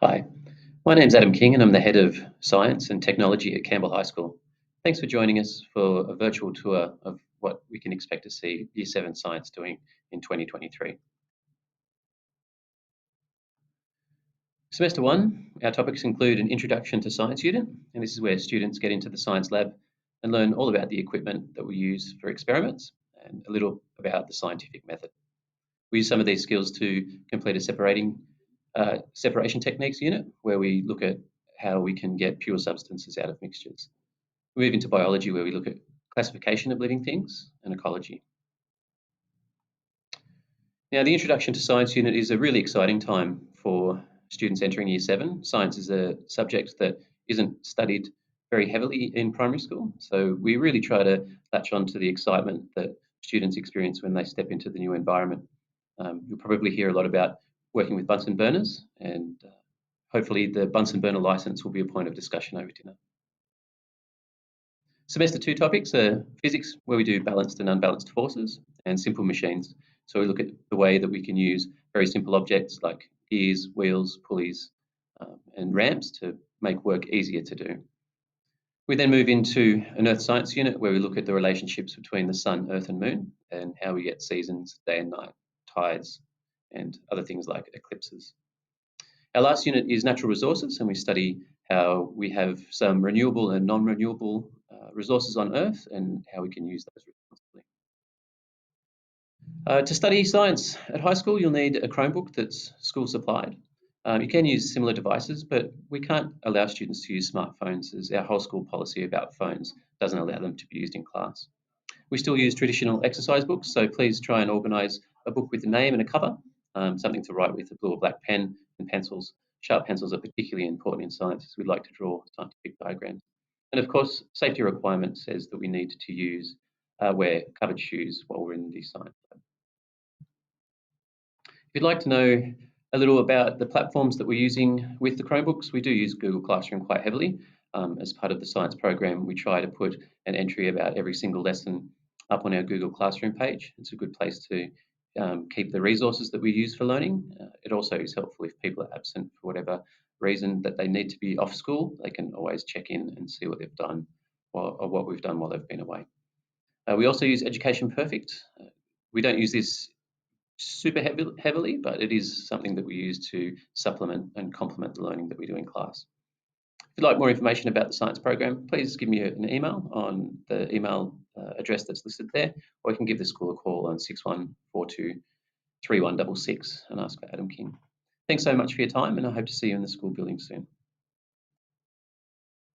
Hi, my name's Adam King and I'm the Head of Science and Technology at Campbell High School. Thanks for joining us for a virtual tour of what we can expect to see Year 7 Science doing in 2023. Semester 1, our topics include an Introduction to Science unit, and this is where students get into the science lab and learn all about the equipment that we use for experiments and a little about the scientific method. We use some of these skills to complete a separation techniques unit, where we look at how we can get pure substances out of mixtures. We move into biology, where we look at classification of living things and ecology. Now, the Introduction to Science unit is a really exciting time for students entering Year 7. Science is a subject that isn't studied very heavily in primary school, so we really try to latch on to the excitement that students experience when they step into the new environment. You'll probably hear a lot about working with Bunsen burners, and hopefully the Bunsen burner license will be a point of discussion over dinner. Semester 2 topics are physics, where we do balanced and unbalanced forces, and simple machines. So we look at the way that we can use very simple objects like gears, wheels, pulleys, and ramps to make work easier to do. We then move into an Earth Science unit, where we look at the relationships between the sun, earth, and moon, and how we get seasons, day and night, tides, and other things like eclipses. Our last unit is natural resources, and we study how we have some renewable and non-renewable resources on Earth and how we can use those responsibly. To study science at high school, you'll need a Chromebook that's school supplied. You can use similar devices, but we can't allow students to use smartphones, as our whole school policy about phones doesn't allow them to be used in class. We still use traditional exercise books, so please try and organise a book with a name and a cover, something to write with, a blue or black pen and pencils. Sharp pencils are particularly important in science, as we like to draw scientific diagrams. And of course, safety requirement says that we need to wear covered shoes while we're in the science lab. If you'd like to know a little about the platforms that we're using with the Chromebooks, we do use Google Classroom quite heavily. As part of the science program, we try to put an entry about every single lesson up on our Google Classroom page. It's a good place to keep the resources that we use for learning. It also is helpful if people are absent for whatever reason that they need to be off school. They can always check in and see what they've done or what we've done while they've been away. We also use Education Perfect. We don't use this super heavily, but it is something that we use to supplement and complement the learning that we do in class. If you'd like more information about the science program, please give me an email on the email address that's listed there, or you can give the school a call on 6142 3166 and ask for Adam King. Thanks so much for your time, and I hope to see you in the school building soon.